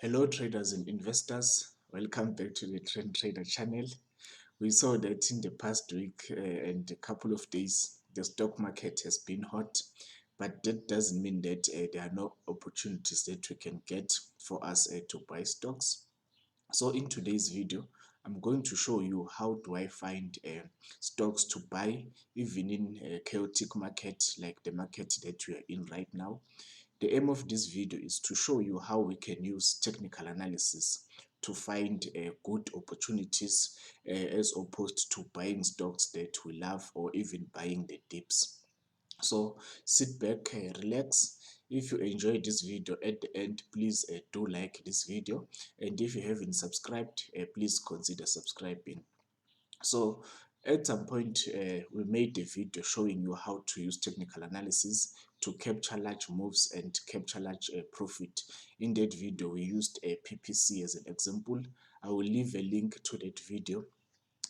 Hello traders and investors, welcome back to the Trend Trader channel. We saw that in the past week and a couple of days, the stock market has been hot, but that doesn't mean that there are no opportunities that we can get for us to buy stocks. So in today's video, I'm going to show you how do I find stocks to buy even in a chaotic market like the market that we are in right now. The aim of this video is to show you how we can use technical analysis to find good opportunities as opposed to buying stocks that we love or even buying the dips. So sit back, relax. If you enjoyed this video at the end, please do like this video, and if you haven't subscribed, please consider subscribing. So at some point, we made a video showing you how to use technical analysis to capture large moves and capture large profit. In that video, we used a PPC as an example. I will leave a link to that video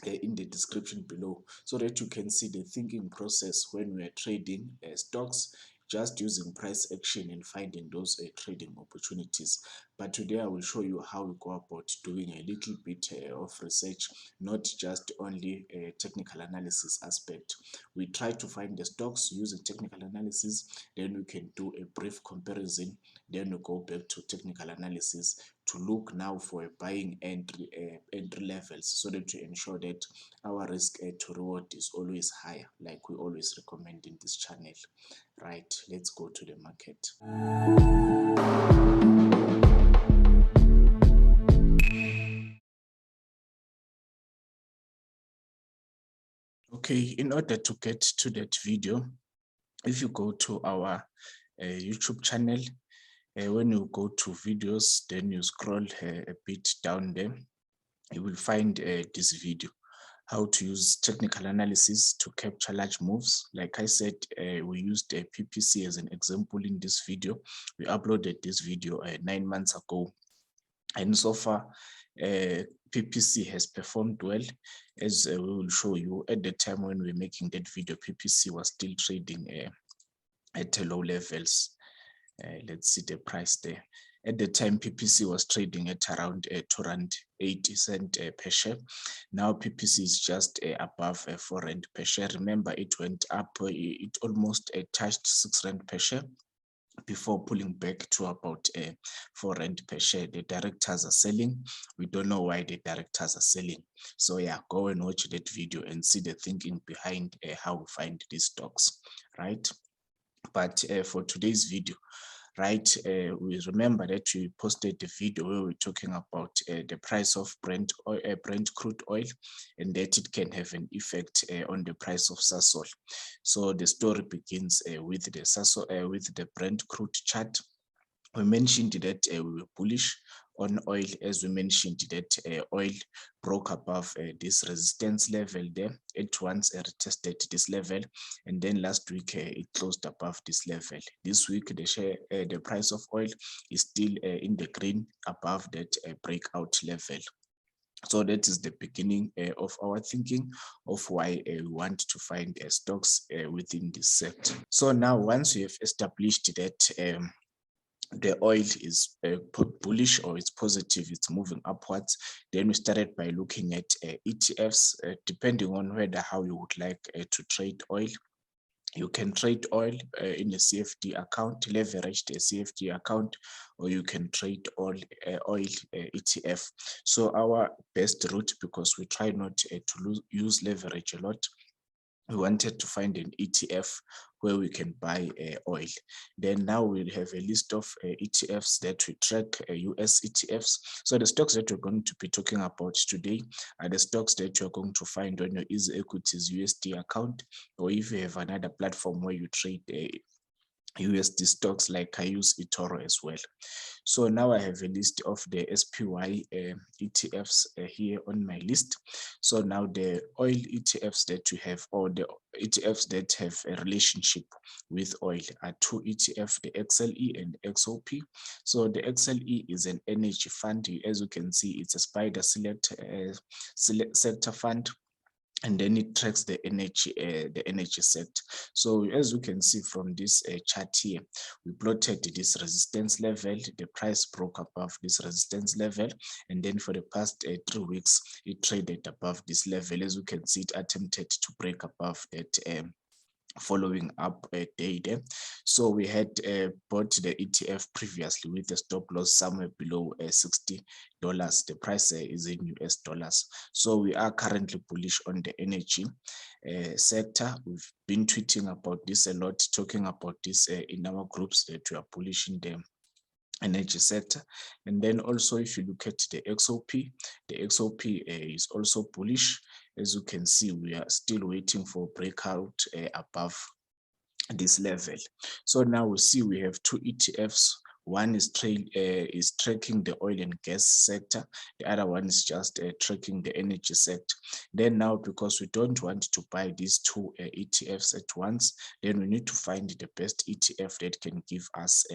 in the description below so that you can see the thinking process when we are trading stocks, just using price action and finding those trading opportunities. But today I will show you how we go about doing a little bit of research, not just only a technical analysis aspect. We try to find the stocks using technical analysis, then we can do a brief comparison, then we go back to technical analysis to look now for a buying entry levels so that to ensure that our risk to reward is always higher, like we always recommend in this channel. Right, let's go to the market. Okay, in order to get to that video, if you go to our YouTube channel, when you go to videos, then you scroll a bit down there, you will find this video, how to use technical analysis to capture large moves. Like I said, we used a PPC as an example in this video. We uploaded this video 9 months ago, and so far PPC has performed well, as we will show you. At the time when we're making that video, PPC was still trading at low levels. Let's see the price there. At the time, PPC was trading at around 2 rand 80 cent per share. Now PPC is just above 4 rand per share. Remember, it went up, it almost touched 6 rand per share before pulling back to about 4 rand per share. The directors are selling. We don't know why the directors are selling. So yeah, go and watch that video and see the thinking behind how we find these stocks, right? But for today's video, right, we remember that we posted the video where we're talking about the price of Brent crude oil, and that it can have an effect on the price of Sasol. So the story begins with the Sasol, with the Brent crude chart. We mentioned that we were bullish on oil, as we mentioned that oil broke above this resistance level there. It once retested this level, and then last week it closed above this level. This week the price of oil is still in the green above that breakout level. So that is the beginning of our thinking of why we want to find stocks within this sector. So now, once we have established that the oil is bullish or it's positive, it's moving upwards, then we started by looking at ETFs, depending on how you would like to trade oil. You can trade oil in a CFD account, leveraged a CFD account, or you can trade oil ETF. So our best route, because we try not to use leverage a lot, we wanted to find an ETF where we can buy oil. Then now we'll have a list of ETFs that we track, US ETFs. So the stocks that we're going to be talking about today are the stocks that you're going to find on your EasyEquities USD account, or if you have another platform where you trade USD stocks, like I use eToro as well. So now I have a list of the SPY ETFs here on my list. So now the oil ETFs that you have, or the ETFs that have a relationship with oil, are two ETFs, the XLE and XOP. So the XLE is an energy fund. As you can see, it's a SPDR select sector fund. and then it tracks the energy sector. So as you can see from this chart here, we plotted this resistance level. The price broke above this resistance level, and then for the past 3 weeks, it traded above this level. As you can see, it attempted to break above that following up a day there. So we had bought the ETF previously with a stop loss somewhere below $60. The price is in US dollars. So we are currently bullish on the energy sector. We've been tweeting about this a lot, talking about this in our groups that we are bullish in the energy sector. And then also if you look at the XOP, the XOP is also bullish. As you can see, we are still waiting for breakout above this level. So now we see we have two ETFs. One is tracking the oil and gas sector. The other one is just tracking the energy sector. Then now, because we don't want to buy these two ETFs at once, then we need to find the best ETF that can give us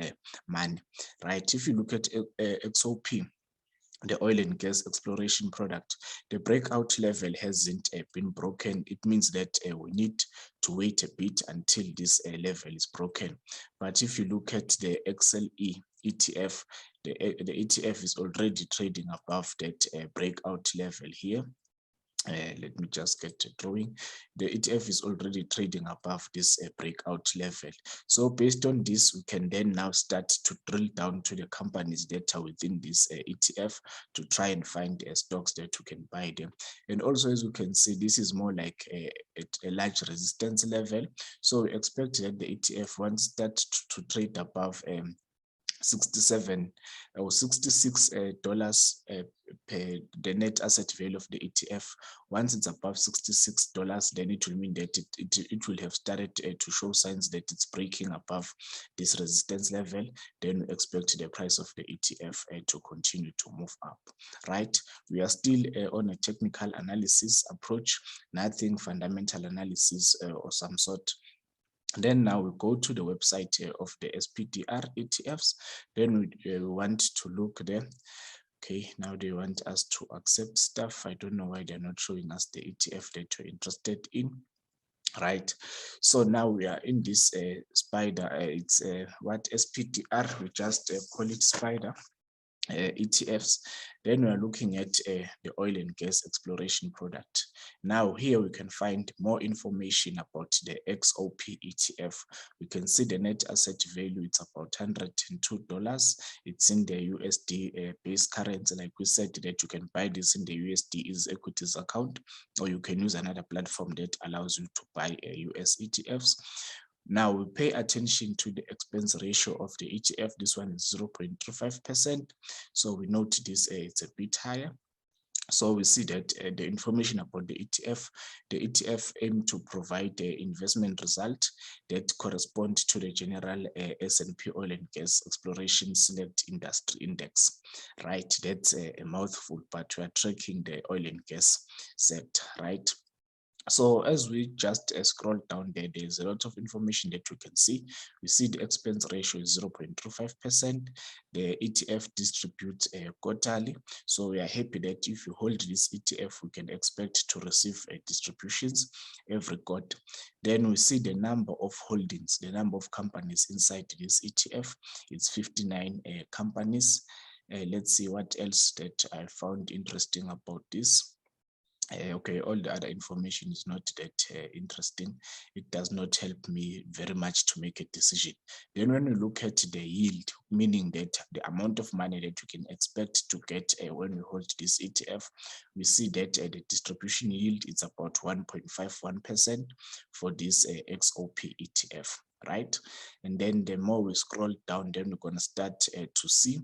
money, right? If you look at XOP, the oil and gas exploration product, the breakout level hasn't been broken. It means that we need to wait a bit until this level is broken. But if you look at the XLE ETF, the ETF is already trading above that breakout level here. Let me just get a drawing. The ETF is already trading above this breakout level. So based on this, we can then now start to drill down to the companies that are within this ETF to try and find stocks that we can buy them. And also, as you can see, this is more like a large resistance level. So we expect that the ETF once starts to trade above 67 or $66 per the net asset value of the ETF. Once it's above $66, then it will mean that it will have started to show signs that it's breaking above this resistance level. Then we expect the price of the ETF to continue to move up, right? We are still on a technical analysis approach, nothing fundamental analysis or some sort. Then now we go to the website of the SPDR ETFs. Then we want to look there. Okay, now they want us to accept stuff. I don't know why they're not showing us the ETF that you're interested in. Right, so now we are in this spider. It's what SPDR, we just call it spider. ETFs. Then we are looking at the oil and gas exploration product. Now here we can find more information about the XOP ETF. We can see the net asset value, it's about $102. It's in the USD base currency. Like we said, that you can buy this in the USD EasyEquities account, or you can use another platform that allows you to buy US ETFs. Now we pay attention to the expense ratio of the ETF. This one is 0.35%. So we note this it's a bit higher. So we see that the information about the ETF aim to provide the investment result that correspond to the general S&P Oil and Gas Exploration Select Industry Index, right? That's a mouthful, but we are tracking the oil and gas sector, right? So as we just scroll down there, there's a lot of information that we can see. We see the expense ratio is 0.35%. The ETF distributes quarterly. So we are happy that if you hold this ETF, we can expect to receive distributions every quarter. Then we see the number of holdings, the number of companies inside this ETF. It's 59 companies. Let's see what else that I found interesting about this. Okay, all the other information is not that interesting. It does not help me very much to make a decision. Then when we look at the yield, meaning that the amount of money that you can expect to get when we hold this ETF, we see that the distribution yield is about 1.51% for this XOP ETF, right? And then the more we scroll down, then we're going to start to see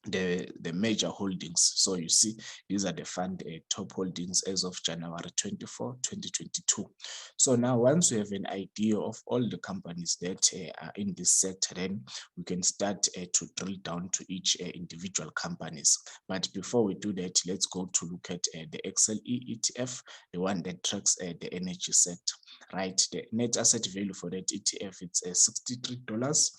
the major holdings. So you see, these are the fund top holdings as of January 24, 2022. So now once we have an idea of all the companies that are in this sector, then we can start to drill down to each individual companies. But before we do that, let's go to look at the XLE ETF, the one that tracks the energy sector, right? The net asset value for that ETF, it's $63.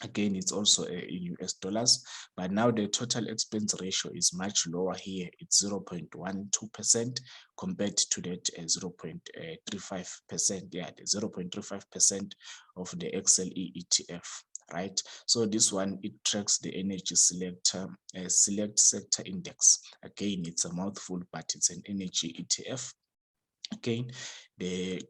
Again, it's also in US dollars, but now the total expense ratio is much lower here. It's 0.12% compared to that 0.35%. Yeah, the 0.35% of the XLE ETF, right? So this one, it tracks the energy select sector index. Again, it's a mouthful, but it's an energy ETF. Again, the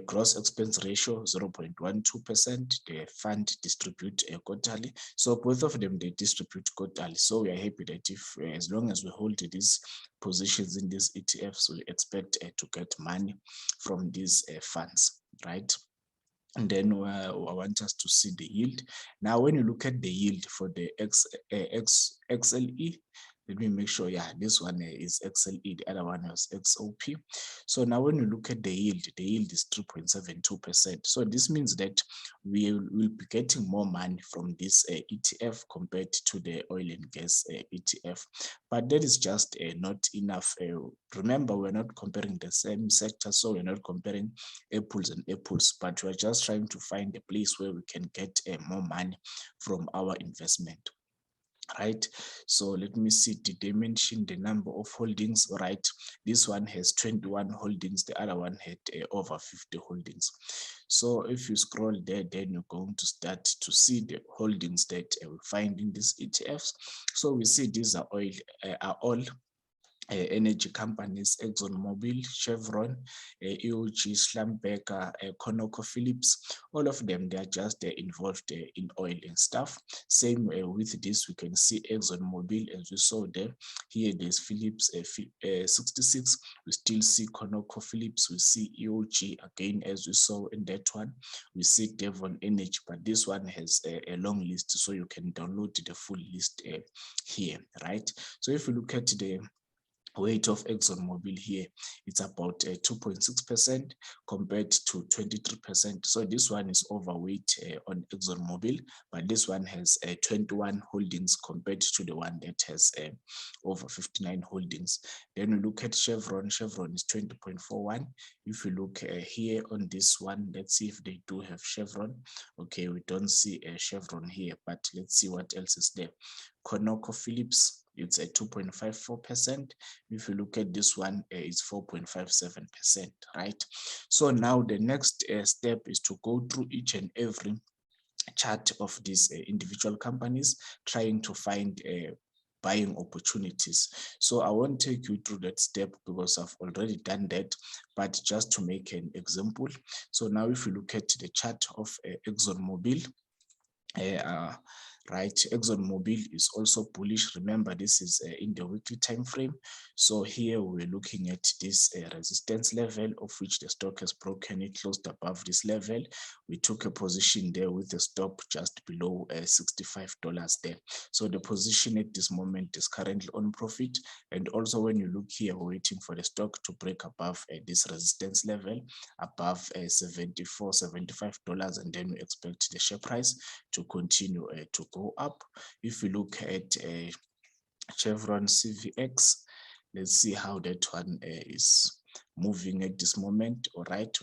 gross expense ratio 0.12%. The fund distribute quarterly, so both of them, they distribute quarterly. So we are happy that if as long as we hold these positions in these ETFs, we expect to get money from these funds, right? And then I want us to see the yield. Now, when you look at the yield for the XLE, let me make sure, yeah, this one is XLE, the other one was XOP. So now when you look at the yield is 3.72%. So this means that we will be getting more money from this ETF compared to the oil and gas ETF. But that is just not enough. Remember, we're not comparing the same sector, so we're not comparing apples and apples, but we're just trying to find a place where we can get more money from our investment, right? So let me see, did they mention the number of holdings? Right, this one has 21 holdings, the other one had over 50 holdings. So if you scroll there, then you're going to start to see the holdings that we find in these ETFs. So we see these are all energy companies: Exxon, Mobil, Chevron, EOG, Schlumberger, ConocoPhillips. All of them, they are just involved in oil and stuff. Same with this, we can see Exxon Mobil, as we saw there. Here there's Phillips 66. We still see ConocoPhillips. We see EOG again, as we saw in that one. We see Devon Energy, but this one has a long list, so you can download the full list here, right? So if you look at the weight of ExxonMobil here, it's about 2.6% compared to 23%. So this one is overweight on ExxonMobil, but this one has 21 holdings compared to the one that has over 59 holdings. Then we look at Chevron. Chevron is 20.41. If you look here on this one, let's see if they do have Chevron. Okay, we don't see a Chevron here, but let's see what else is there. ConocoPhillips, it's at 2.54%. If you look at this one, it's 4.57%, right? So now the next step is to go through each and every chart of these individual companies, trying to find buying opportunities. So I won't take you through that step because I've already done that, but just to make an example. So now if you look at the chart of ExxonMobil, right, ExxonMobil is also bullish. Remember, this is in the weekly time frame. So here we're looking at this resistance level, of which the stock has broken. It closed above this level. We took a position there with a stop just below $65 there. So the position at this moment is currently on profit. And also when you look here, we're waiting for the stock to break above this resistance level, above $74, $75, and then we expect the share price to continue to go up. If you look at Chevron CVX, let's see how that one is moving at this moment. All right,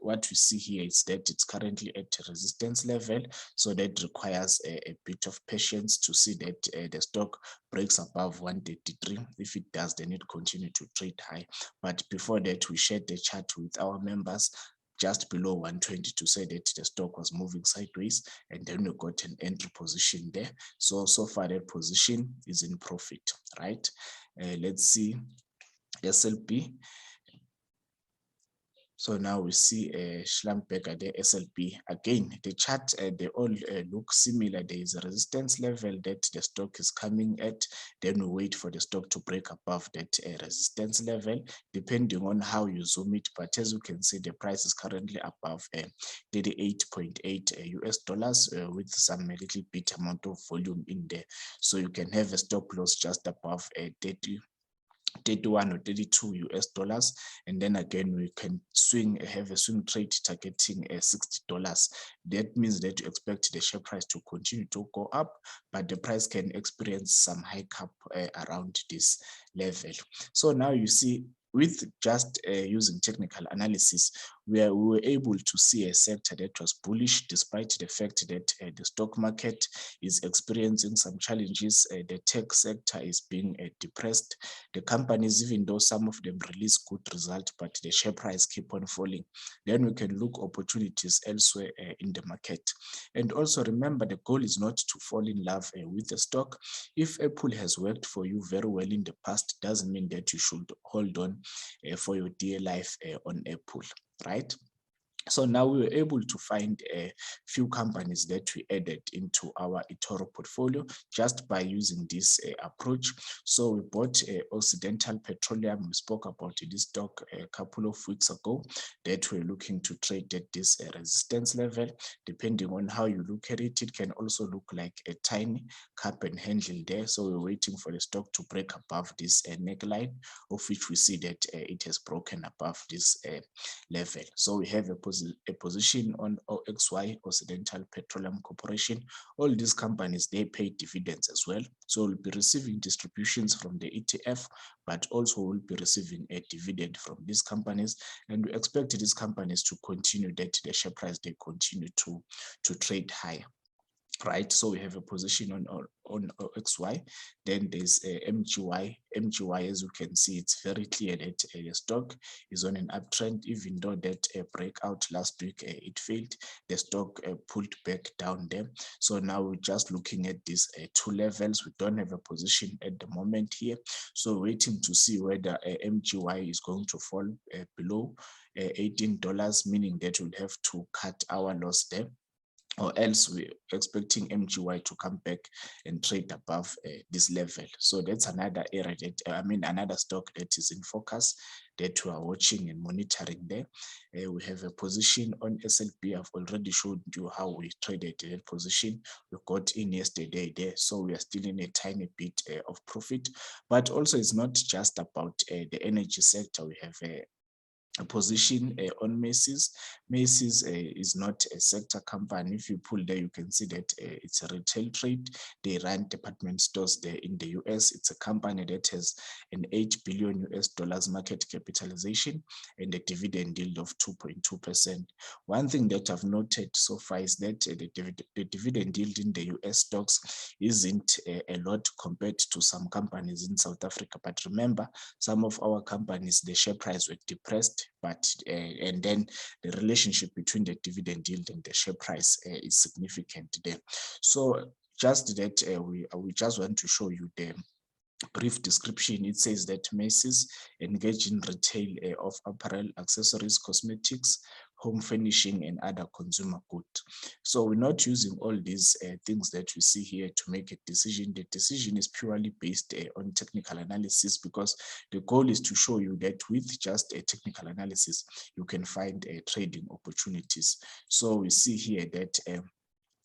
what we see here is that it's currently at a resistance level, so that requires a bit of patience to see that the stock breaks above 133. If it does, then it continue to trade high. But before that, we shared the chart with our members just below 120 to say that the stock was moving sideways, and then we got an entry position there. So far that position is in profit, right? Let's see SLP. So now we see Schlumberger, the SLP. Again, the chart, they all look similar. There is a resistance level that the stock is coming at. Then we wait for the stock to break above that resistance level, depending on how you zoom it. But as you can see, the price is currently above $38.8 US dollars with some little bit amount of volume in there. So you can have a stop loss just above 31 or 32 US dollars, and then again we can have a swing trade targeting $60. That means that you expect the share price to continue to go up, but the price can experience some hike up around this level. So now you see, with just using technical analysis, we were able to see a sector that was bullish despite the fact that the stock market is experiencing some challenges. The tech sector is being depressed. The companies, even though some of them release good results, but the share price keep on falling. Then we can look opportunities elsewhere in the market. And also remember, the goal is not to fall in love with the stock. If Apple has worked for you very well in the past, doesn't mean that you should hold on for your dear life on Apple, right? So now we were able to find a few companies that we added into our eToro portfolio just by using this approach. So we bought Occidental Petroleum. We spoke about this stock a couple of weeks ago that we're looking to trade at this resistance level. Depending on how you look at it, it can also look like a tiny cup and handle there. So we're waiting for the stock to break above this neckline, of which we see that it has broken above this level. So we have a position on OXY, Occidental Petroleum Corporation. All these companies, they pay dividends as well. So we'll be receiving distributions from the ETF, but also we'll be receiving a dividend from these companies. And we expect these companies to continue that the share price, they continue to trade higher. Right, so we have a position on XY. Then there's MGY. MGY, as you can see, it's very clear that the stock is on an uptrend. Even though that breakout last week it failed, the stock pulled back down there. So now we're just looking at these two levels. We don't have a position at the moment here, so waiting to see whether MGY is going to fall below $18, meaning that we'll have to cut our loss there, or else we're expecting MGY to come back and trade above this level. So that's another area that, another stock that is in focus that we are watching and monitoring there. We have a position on SLB. I've already showed you how we traded that position. We got in yesterday there, so we are still in a tiny bit of profit. But also, it's not just about the energy sector. We have a position on Macy's. Macy's is not a sector company. If you pull there, you can see that it's a retail trade. They run department stores there in the US. It's a company that has an $8 billion market capitalization and a dividend yield of 2.2%. One thing that I've noted so far is that the dividend yield in the US stocks isn't a lot compared to some companies in South Africa. But remember, some of our companies, the share price were depressed, but and then the relationship between the dividend yield and the share price is significant there. So just that we just want to show you the brief description. It says that Macy's engage in retail of apparel, accessories, cosmetics, home furnishing, and other consumer goods. So we're not using all these things that we see here to make a decision. The decision is purely based on technical analysis, because the goal is to show you that with just a technical analysis, you can find trading opportunities. So we see here that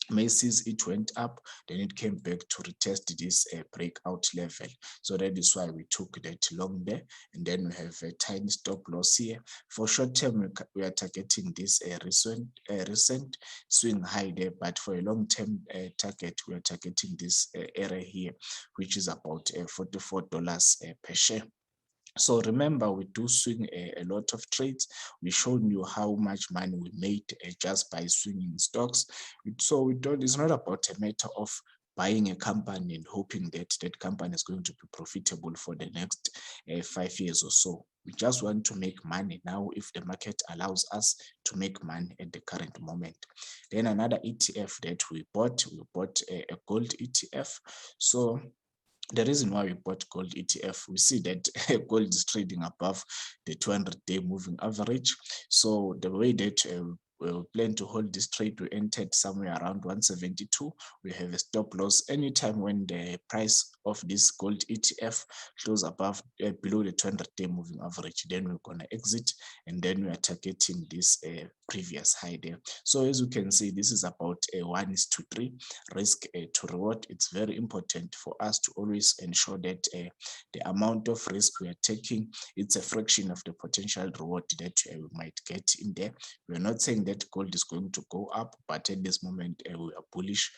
Macy's, it went up, then it came back to retest this breakout level. So that is why we took that long there. And then we have a tiny stop loss here. For short term, we are targeting this recent swing high there, but for a long term target, we are targeting this area here, which is about $44 per share. So remember, we do swing a lot of trades. We showed you how much money we made just by swinging stocks. So we don't, it's not about a matter of buying a company and hoping that that company is going to be profitable for the next 5 years or so. We just want to make money now if the market allows us to make money at the current moment. Then another ETF that we bought a gold ETF. So the reason why we bought gold ETF, we see that gold is trading above the 200-day moving average. So the way that we plan to hold this trade, we entered somewhere around 172. We have a stop loss anytime when the price of this gold ETF close above below the 200-day moving average. Then we're going to exit, and then we are targeting this previous high there. So as you can see, this is about a 1:3 risk to reward. It's very important for us to always ensure that the amount of risk we are taking, it's a fraction of the potential reward that we might get in there. We're not saying that gold is going to go up, but at this moment we are bullish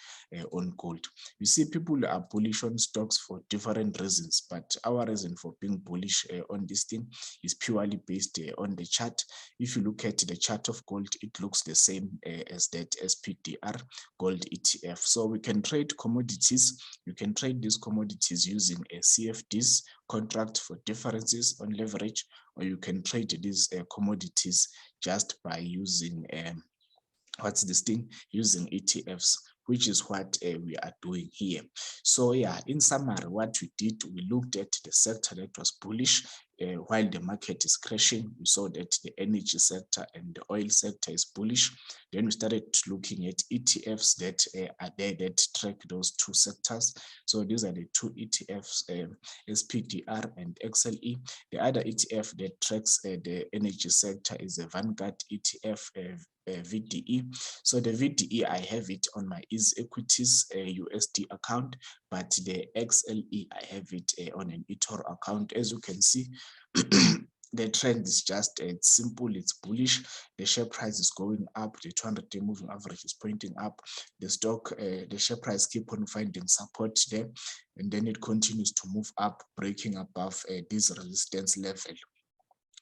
on gold. You see, people are bullish on stocks for different reasons, but our reason for being bullish on this thing is purely based on the chart. If you look at the chart of gold, it looks the same as that SPDR gold ETF. So we can trade commodities. You can trade these commodities using a CFDs contract for differences on leverage, or you can trade these commodities just by using what's this thing, using ETFs, which is what we are doing here. So yeah, in summary, what we did, we looked at the sector that was bullish. While the market is crashing, we saw that the energy sector and the oil sector is bullish. Then we started looking at ETFs that are there that track those two sectors. So these are the two ETFs, SPDR and XLE. The other ETF that tracks the energy sector is a Vanguard ETF, VDE. So the VDE, I have it on my EasyEquities USD account, but the XLE, I have it on an eToro account. As you can see, the trend is just it's simple, it's bullish. The share price is going up, the 200-day moving average is pointing up. The stock, the share price keep on finding support there, and then it continues to move up, breaking above this resistance level.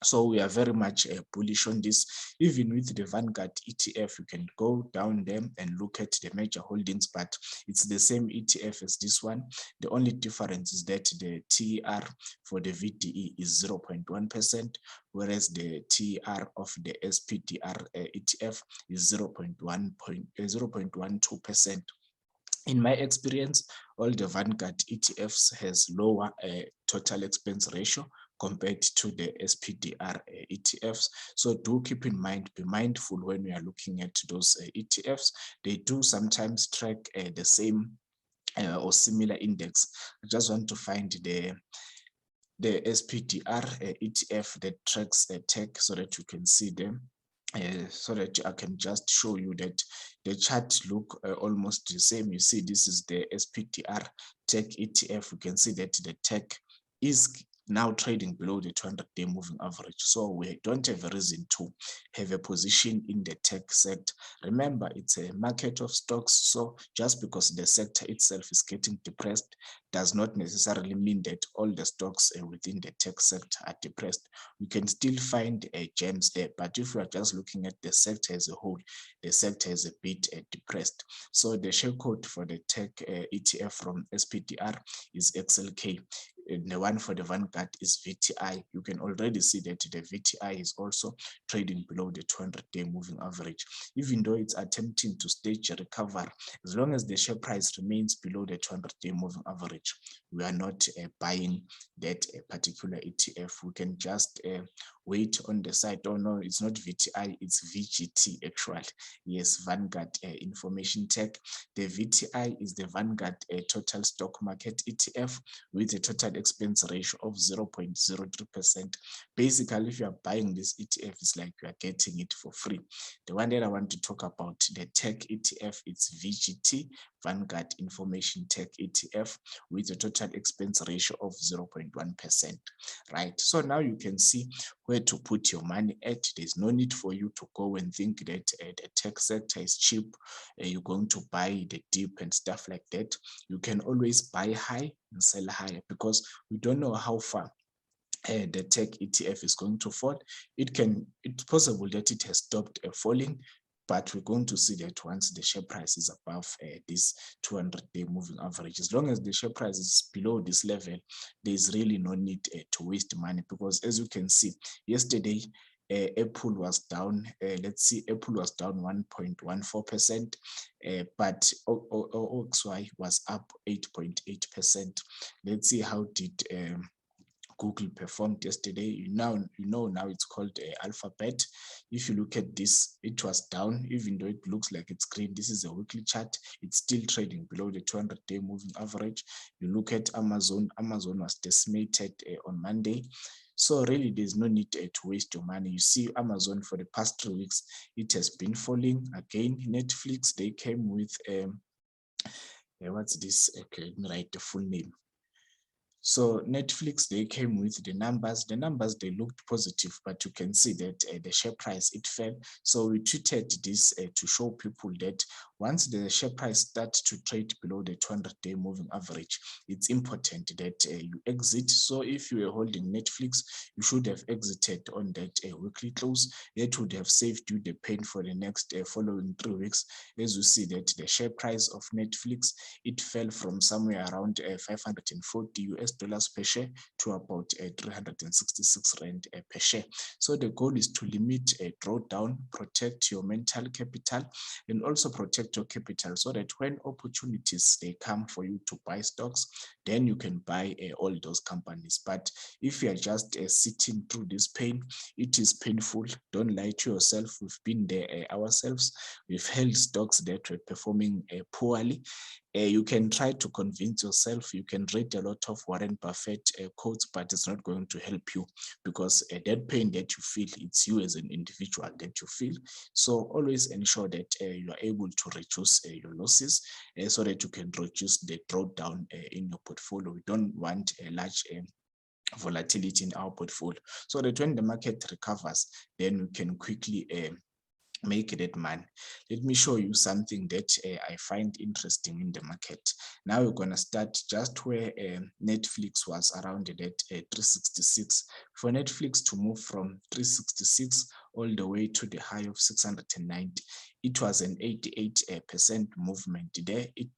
So we are very much bullish on this. Even with the Vanguard ETF, you can go down there and look at the major holdings, but it's the same ETF as this one. The only difference is that the TER for the VDE is 0.1%, whereas the TER of the SPDR ETF is 0.12%. In my experience, all the Vanguard ETFs has lower total expense ratio compared to the SPDR ETFs. So do keep in mind, be mindful when we are looking at those ETFs. They do sometimes track the same or similar index. I just want to find the SPDR ETF that tracks tech so that you can see them. So that I can just show you that the chart look almost the same. You see, this is the SPDR tech ETF. You can see that the tech is now trading below the 200-day moving average. So we don't have a reason to have a position in the tech sector. Remember, it's a market of stocks. So just because the sector itself is getting depressed does not necessarily mean that all the stocks within the tech sector are depressed. We can still find gems there. But if we are just looking at the sector as a whole, the sector is a bit depressed. So the share code for the tech ETF from SPDR is XLK. The one for the Vanguard is VTI. You can already see that the VTI is also trading below the 200-day moving average. Even though it's attempting to stage a recovery, as long as the share price remains below the 200-day moving average, we are not buying that particular ETF. We can just wait on the side. Oh no, it's not VTI, it's VGT actually. Yes, Vanguard Information Tech. The VTI is the Vanguard Total Stock Market ETF with a total expense ratio of 0.03%. Basically, if you are buying this ETF, it's like you are getting it for free. The one that I want to talk about, the tech ETF, it's VGT, Vanguard Information Tech ETF, with a total expense ratio of 0.1%, right? So now you can see where to put your money at. There's no need for you to go and think that the tech sector is cheap, you're going to buy the dip and stuff like that. You can always buy high and sell higher, because we don't know how far the tech ETF is going to fall. It's possible that it has stopped falling, but we're going to see that once the share price is above this 200-day moving average. As long as the share price is below this level, there's really no need to waste money, because as you can see, yesterday Apple was down. Let's see, Apple was down 1.14%, but OXY was up 8.8%. Let's see how did Google performed yesterday. You know now it's called Alphabet. If you look at this, it was down, even though it looks like it's green. This is a weekly chart. It's still trading below the 200-day moving average. You look at Amazon. Amazon was decimated on Monday. So really, there's no need to waste your money. You see, Amazon for the past 3 weeks, it has been falling. Again, Netflix, they came with what's this? Okay, let me write the full name. So Netflix, they came with the numbers. The numbers, they looked positive, but you can see that the share price, it fell. So we tweeted this to show people that Once the share price starts to trade below the 200-day moving average, it's important that you exit. So if you were holding Netflix, you should have exited on that weekly close. That would have saved you the pain for the next following 3 weeks. As you see that the share price of Netflix, it fell from somewhere around 540 US dollars per share to about 366 rand per share. So the goal is to limit a drawdown, protect your mental capital, and also protect your capital, so that when opportunities they come for you to buy stocks, then you can buy all those companies. But if you are just sitting through this pain, it is painful. Don't lie to yourself. We've been there ourselves. We've held stocks that were performing poorly. You can try to convince yourself, you can read a lot of Warren Buffett quotes, but it's not going to help you, because that pain that you feel, it's you as an individual that you feel. So always ensure that you are able to reduce your losses, so that you can reduce the drawdown in your portfolio. We don't want a large volatility in our portfolio, so that when the market recovers, then we can quickly make that money. Let me show you something that I find interesting in the market. Now we're going to start just where Netflix was around that 366. For Netflix to move from 366 all the way to the high of 690, it was an 88% movement there. It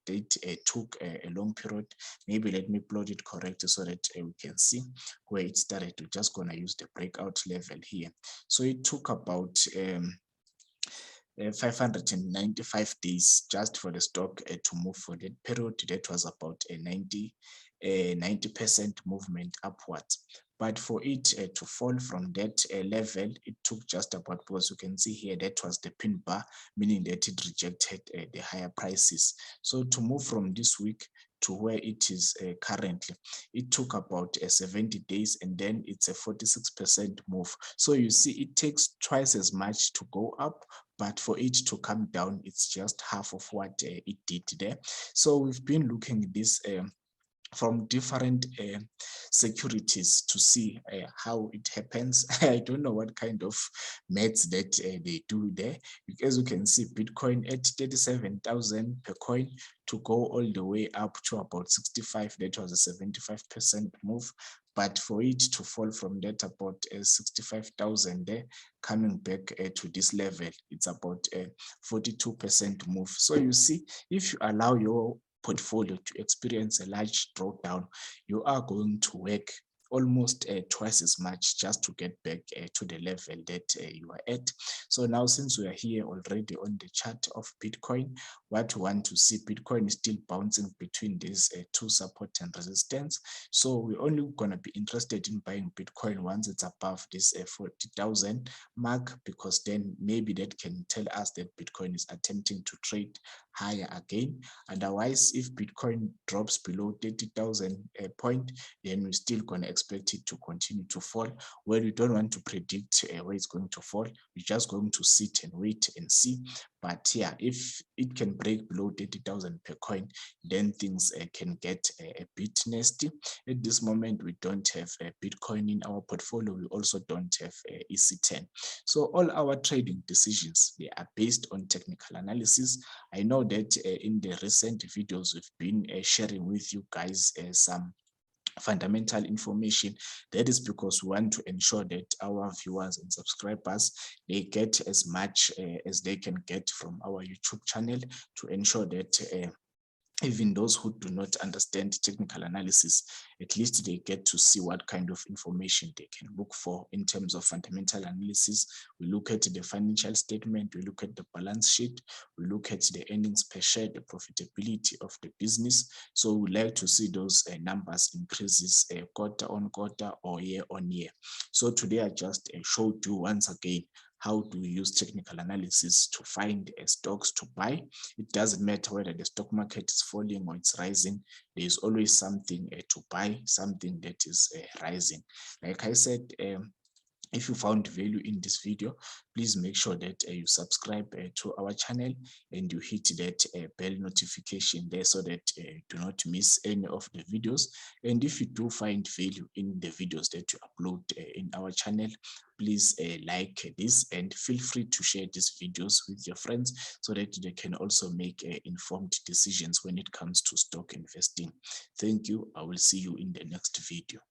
took a long period. Maybe let me plot it correctly so that we can see where it started. We're just going to use the breakout level here. So it took about 595 days just for the stock to move for that period. That was about a 90% movement upwards. But for it to fall from that level, it took just about, because you can see here, that was the pin bar, meaning that it rejected the higher prices. So to move from this week to where it is currently, it took about 70 days, and then it's a 46% move. So you see, it takes twice as much to go up, but for it to come down, it's just half of what it did there. So we've been looking at this from different securities to see how it happens. I don't know what kind of maths that they do there. As you can see, Bitcoin at 37,000 per coin to go all the way up to about 65. That was a 75% move. But for it to fall from that about 65,000 there, coming back to this level, it's about a 42% move. So you see, if you allow your portfolio to experience a large drawdown, you are going to work almost twice as much just to get back to the level that you are at. So now, since we are here already on the chart of Bitcoin, what we want to see, Bitcoin is still bouncing between these two support and resistance. So we're only going to be interested in buying Bitcoin once it's above this 40,000 mark, because then maybe that can tell us that Bitcoin is attempting to trade higher again. Otherwise, if Bitcoin drops below 30,000 point, then we're still going to expect it to continue to fall. Well, we don't want to predict where it's going to fall. We're just going to sit and wait and see. But yeah, if it can break below 30,000 per coin, then things can get a bit nasty. At this moment, we don't have Bitcoin in our portfolio. We also don't have EC10. So all our trading decisions, they are based on technical analysis. I know that in the recent videos, we've been sharing with you guys some fundamental information. That is because we want to ensure that our viewers and subscribers, they get as much as they can get from our YouTube channel, to ensure that even those who do not understand technical analysis, at least they get to see what kind of information they can look for in terms of fundamental analysis. We look at the financial statement, we look at the balance sheet, we look at the earnings per share, the profitability of the business. So we like to see those numbers increases quarter on quarter or year on year. So today I just showed you once again how to use technical analysis to find stocks to buy. It doesn't matter whether the stock market is falling or it's rising. There's always something to buy, something that is rising. Like I said, If you found value in this video, please make sure that you subscribe to our channel and you hit that bell notification there so that you do not miss any of the videos. And if you do find value in the videos that you upload in our channel, please like this and feel free to share these videos with your friends so that they can also make informed decisions when it comes to stock investing. Thank you. I will see you in the next video.